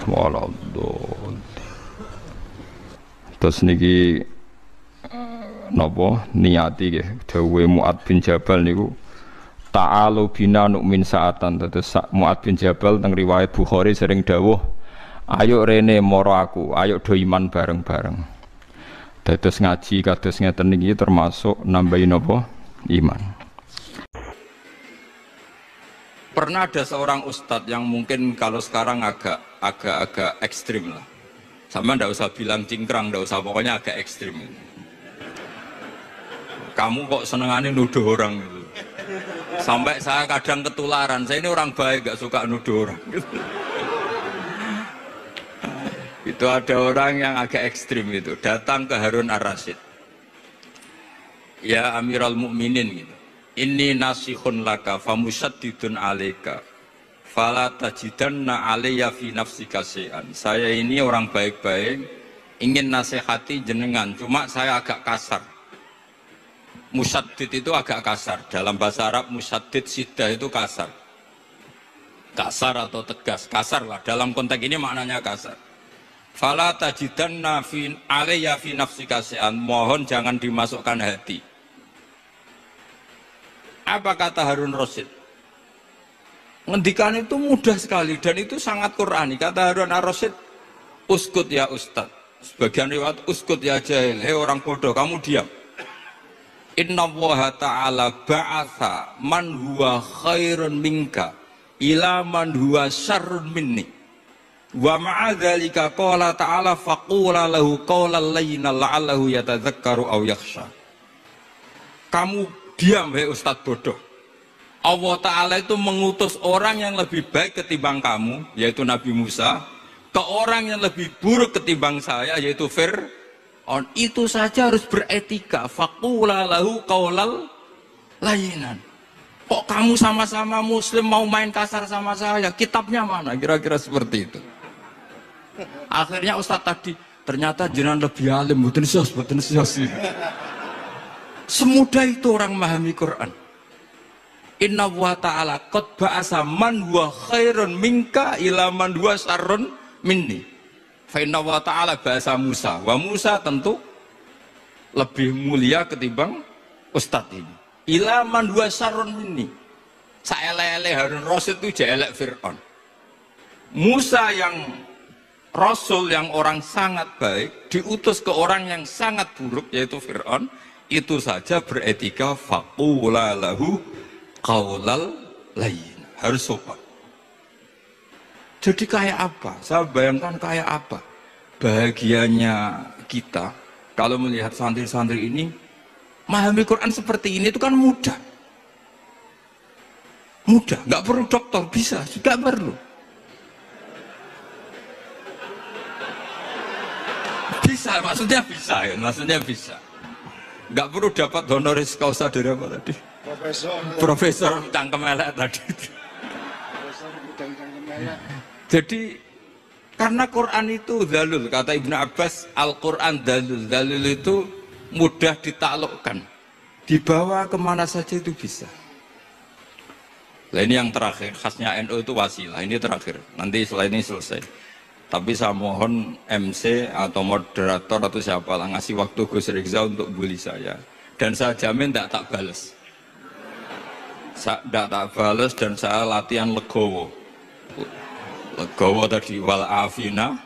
waladhdallin. Terus niki napa niati nggih dawuhe Mu'adz bin Jabal niku ta'alu bina nu'min sa'atan. Terus Mu'adz bin Jabal teng riwayat Bukhari sering dawuh, ayo rene moro aku, ayo do iman bareng-bareng. Dados ngaji kados ngeten niki termasuk nambahi napa iman. Pernah ada seorang ustadz yang mungkin kalau sekarang agak ekstrim lah. Sama ndak usah bilang cingkrang, ndak usah, pokoknya agak ekstrim. Kamu kok senengannya nuduh orang gitu. Sampai saya kadang ketularan. Saya ini orang baik, gak suka nuduh orang. Itu ada orang yang agak ekstrim itu datang ke Harun Ar-Rasyid. Ya Amirul Mukminin gitu. Inni nasihun laka famusyaddidun alaika fala tajidanna alayya fi nafsika syai'an. Saya ini orang baik-baik, ingin nasihati jenengan, cuma saya agak kasar. Musyaddid itu agak kasar. Dalam bahasa Arab musyaddid siddah itu kasar. Kasar atau tegas, kasar lah. Dalam konteks ini maknanya kasar. Fala tajidanna fi alayya fi nafsika syai'an. Mohon jangan dimasukkan hati. Apa kata Harun Rasyid? Ngendikan itu mudah sekali dan itu sangat Qur'ani. Kata Harun Ar-Rasyid, uskut ya ustad. Sebagian riwayat uskut ya jahil. Hei orang bodoh, kamu diam. Inna Allaha ta'ala ba'atha man huwa khairun minka ila man huwa syarrun minni. Wa ma'adzalika qala ta'ala faqula lahu qawlan layyina la'allahu yatadzakkaru aw yakhsha. Kamu diam, hei ustadz bodoh. Allah Ta'ala itu mengutus orang yang lebih baik ketimbang kamu, yaitu Nabi Musa, ke orang yang lebih buruk ketimbang saya, yaitu Fir'aun. Itu saja harus beretika. Faqula lahu qaulal layyinan. Kok kamu sama-sama muslim mau main kasar sama saya? Kitabnya mana? Kira-kira seperti itu. Akhirnya ustadz tadi, ternyata jenengan lebih alim, mboten sos. Semudah itu orang memahami Quran. Inna wa ta'ala qad ba'asa man huwa khairun minka ila man huwa syarrun minni. Fa inna wa ta'ala ba'asa Musa. Wa Musa tentu lebih mulia ketimbang ustadz ini. Ila man huwa syarrun minni. Saelek-elek Harun Rasyid itu jelek Fir'aun. Musa yang Rasul yang orang sangat baik diutus ke orang yang sangat buruk yaitu Fir'aun. Itu saja beretika faqula lahu qaulal layyin. Harus sopan. Jadi kayak apa? Saya bayangkan kayak apa bahagianya kita kalau melihat santri-santri ini memahami Quran seperti ini. Itu kan mudah. Mudah, nggak perlu dokter, bisa, juga perlu. Bisa, maksudnya bisa. Nggak perlu dapat honoris causa dari apa tadi? Profesor cangkem elek tadi. Jadi karena Quran itu dalul, kata Ibnu Abbas, Al-Quran dalul. Dalul itu mudah ditaklukkan, dibawa kemana saja itu bisa. Nah ini yang terakhir, khasnya NU itu wasilah. Ini terakhir, nanti setelah ini selesai. Tapi saya mohon MC atau moderator atau siapa lah ngasih waktu Gus Rizal untuk bully saya. Dan saya jamin tidak tak balas. Tidak tak balas dan saya latihan legowo. Legowo tadi wal afina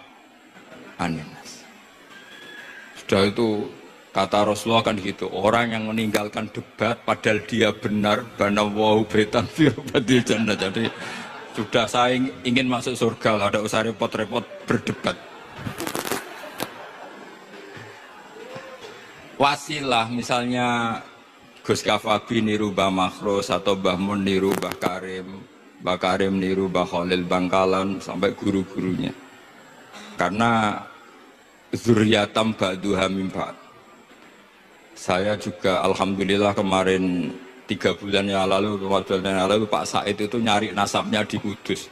aninas. Sudah itu kata Rasulullah kan gitu. Orang yang meninggalkan debat padahal dia benar, banawahu betan firbatil jannah. Jadi sudah saya ingin masuk surga lah, ada usah repot-repot berdebat. Wasilah misalnya Gus Kafabi niru Mbah Makhrus atau Mbah Mun niru Mbah Karim niru Mbah Khalil Bangkalan sampai guru-gurunya. Karena zuriyatam ba'duha min ba'd. Saya juga alhamdulillah kemarin 3 bulan yang lalu, 4 bulan yang lalu Pak Said itu nyari nasabnya di Kudus.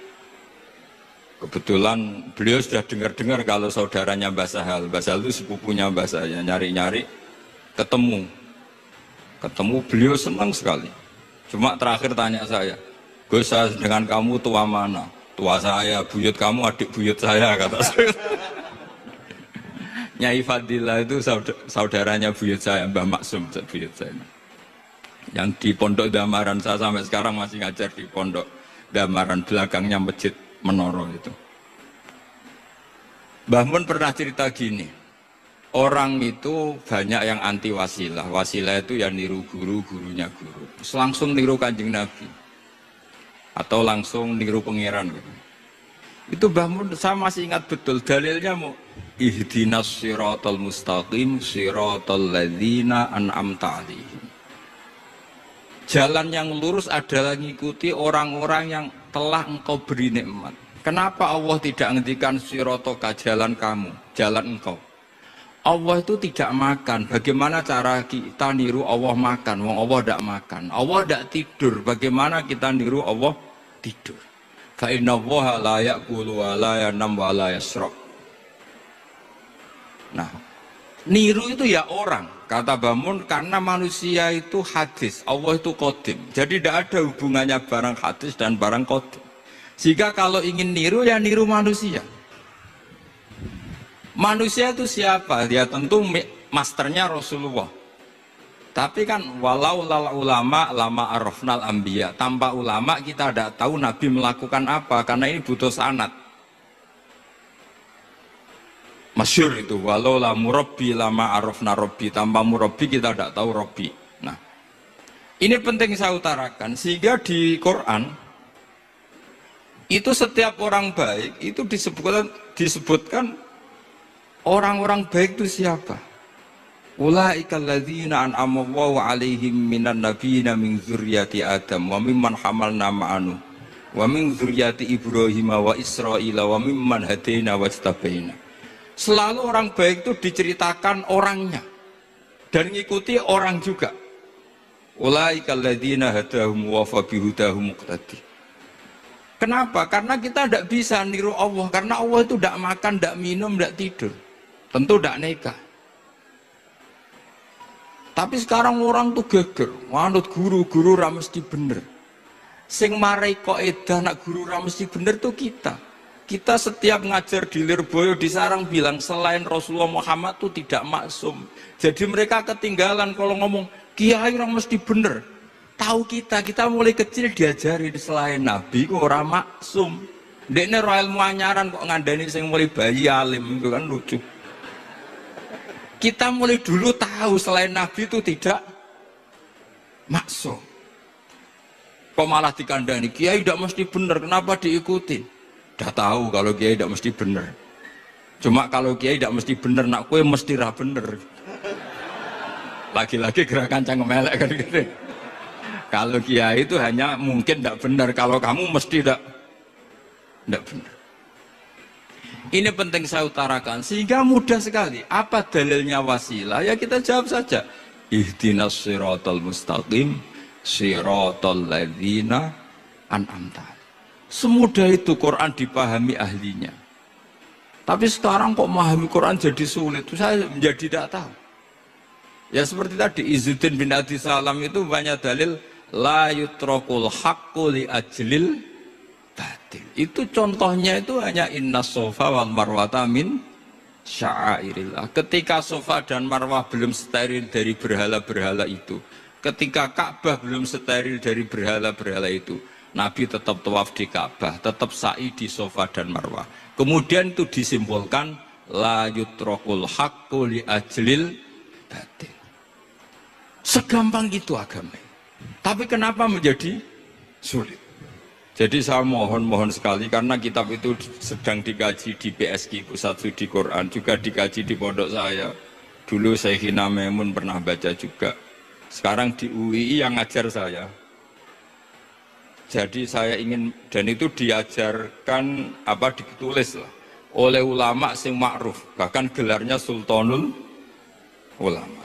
Kebetulan beliau sudah dengar-dengar kalau saudaranya Mbah Sahal. Mbah Sahal itu sepupunya Mbah saya, nyari-nyari ketemu beliau senang sekali. Cuma terakhir tanya saya, Gus, dengan kamu tua mana? tua saya, buyut kamu adik buyut saya, kata saya. Nyai Fadila itu saudaranya buyut saya, Mbah Maksum, buyut saya. Yang di Pondok Damaran, saya sampai sekarang masih ngajar di Pondok Damaran, belakangnya Masjid Menoro itu. Mbah Mun pernah cerita gini, orang itu banyak yang anti wasilah. Wasilah itu ya niru guru, gurunya guru. Terus langsung niru Kanjeng Nabi. Atau langsung niru pangeran gitu. Itu Mbah Mun, saya masih ingat betul dalilnya mau ihdinas siratal mustaqim siratal ladzina an'amta 'alaihim. Jalan yang lurus adalah mengikuti orang-orang yang telah engkau beri nikmat. Kenapa Allah tidak menghentikan siratoka, jalan kamu, jalan engkau? Allah itu tidak makan. Bagaimana cara kita niru Allah makan? Wong Allah tidak makan. Allah tidak tidur. Bagaimana kita niru Allah tidur? Fa inna Allaha la ya'kulu wa la yanam wa la yashrab. Nah, niru itu ya orang. Kata Bamun, karena manusia itu hadis, Allah itu qadim. Jadi tidak ada hubungannya barang hadis dan barang qadim. Jika kalau ingin niru, ya niru manusia. Manusia itu siapa? Ya tentu masternya Rasulullah. Tapi kan walau lal ulama lama arafnal anbiya. Tanpa ulama kita tidak tahu Nabi melakukan apa, karena ini butuh sanad. Masyhur itu, walau la murabbi lama arafna rabbi, tanpa murabbi kita tidak tahu rabbi. Nah, ini penting saya utarakan, sehingga di Quran itu setiap orang baik itu disebutkan orang-orang baik itu siapa? Ulaikal ladzina an'ama Allahu 'alaihim minan nabiyina min dzurriyyati Adam wa mimman hamalna ma'anu wa min dzurriyyati Ibrahim wa Israila wa mimman hadaina wajtabaina. Selalu orang baik itu diceritakan orangnya dan ngikuti orang juga. Ulaikal ladzina hadahum wa fa bihudahum muqtadi. Kenapa? Karena kita tidak bisa niru Allah, karena Allah itu tidak makan, tidak minum, tidak tidur. Tentu tidak nikah. Tapi sekarang orang tuh geger, manut guru ra mesti bener. Sing marai kaidah nak guru ra mesti bener tuh kita. Kita setiap ngajar di Lirboyo di Sarang bilang selain Rasulullah Muhammad itu tidak maksum. Jadi mereka ketinggalan kalau ngomong kiai orang mesti bener. Tahu kita mulai kecil diajari selain Nabi kok orang maksum. Dekne ro ilmu anyaran kok ngandani sing mulai bayi alim itu kan lucu. Kita mulai dulu tahu selain Nabi itu tidak maksum. Kok malah dikandani kiai tidak mesti bener, kenapa diikuti? Udah tahu kalau kiai tidak mesti bener. Cuma kalau kiai tidak mesti bener, nak kue mesti ra bener. Lagi-lagi gerakan cangkem elek kan gitu. Kalau kiai itu hanya mungkin tidak benar, kalau kamu mesti tidak benar. Ini penting saya utarakan sehingga mudah sekali. Apa dalilnya wasilah? Ya kita jawab saja. Ihdinas siratal mustaqim siratal ladzina an'amta. Semudah itu Quran dipahami ahlinya. Tapi sekarang kok memahami Quran jadi sulit? Saya menjadi tidak tahu. Ya seperti tadi Izzuddin bin Adi Salam itu banyak dalil la yutrakul haqqu li ajlil batil. Itu contohnya itu hanya innas sofa wal marwata min sya'airillah. Ketika sofa dan marwah belum steril dari berhala-berhala itu, ketika Ka'bah belum steril dari berhala-berhala itu, Nabi tetap tawaf di Ka'bah, tetap sa'i di sofa dan marwah. Kemudian itu disimpulkan la yutrakul haqqu li ajlil batil. Segampang itu agama. Tapi kenapa menjadi sulit? Jadi saya mohon sekali, karena kitab itu sedang dikaji di PSQ Pusat Studi Quran, juga dikaji di pondok saya. Dulu Syekhina Maimun pernah baca juga. Sekarang di UII yang ngajar saya. Jadi saya ingin, dan itu diajarkan ditulis lah oleh ulama sing ma'ruf, bahkan gelarnya Sultanul Ulama.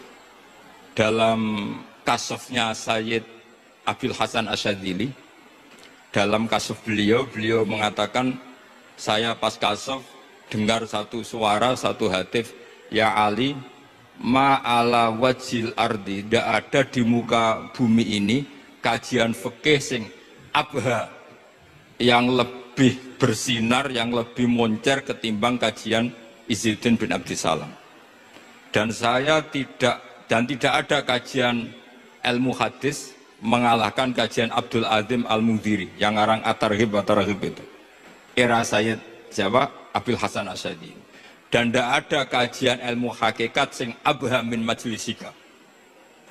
Dalam kasofnya Sayyid Abil Hasan Asyadzili, dalam kasuf beliau mengatakan, saya pas kasuf dengar satu suara, satu hatif, ya Ali, ma'ala wajil ardi, tidak ada di muka bumi ini kajian fikih sing abha, yang lebih bersinar, yang lebih moncer ketimbang kajian Izzuddin bin Abdissalam. Dan tidak ada kajian ilmu hadis mengalahkan kajian Abdul Azim Al-Mundhiri yang ngarang At-Targhib itu. Era Sayyid siapa? Abil Hasan Asy'ari. Dan tidak ada kajian ilmu hakikat sing abha min majlisika.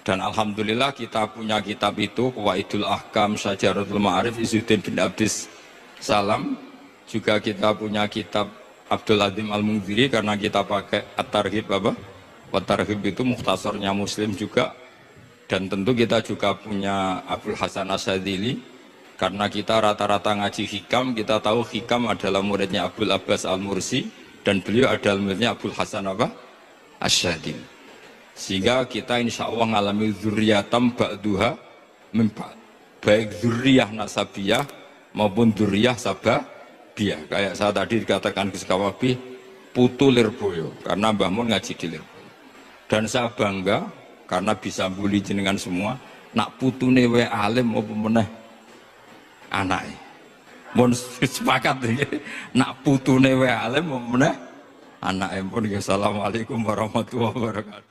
Dan alhamdulillah kita punya kitab itu, Qawaidul Ahkam, Syajaratul Ma'arif, Izzuddin bin Abdissalam. Juga kita punya kitab Abdul Azim Al-Mundhiri karena kita pakai At-Targhib apa? At-Targhib itu mukhtasarnya Muslim juga. Dan tentu kita juga punya Abul Hasan Asyadzili karena kita rata-rata ngaji hikam, kita tahu hikam adalah muridnya Abdul Abbas Al-Mursi dan beliau adalah muridnya Abul Hasan apa? Asyadzili. Sehingga kita insya Allah mengalami dzurriyatam ba'duha min ba'd. Baik dzurriyah nasabiyah maupun dzurriyah sababiyah. Kayak saya tadi dikatakan Gus Kawabi, putu Lirboyo karena Mbah Mun ngaji di Lirboyo. Dan saya bangga karena bisa bully jenengan semua. Nak putune we alim maupun meneh anake. Mun sepakat iki. Nak putune we alim maupun meneh anake. Assalamualaikum warahmatullahi wabarakatuh.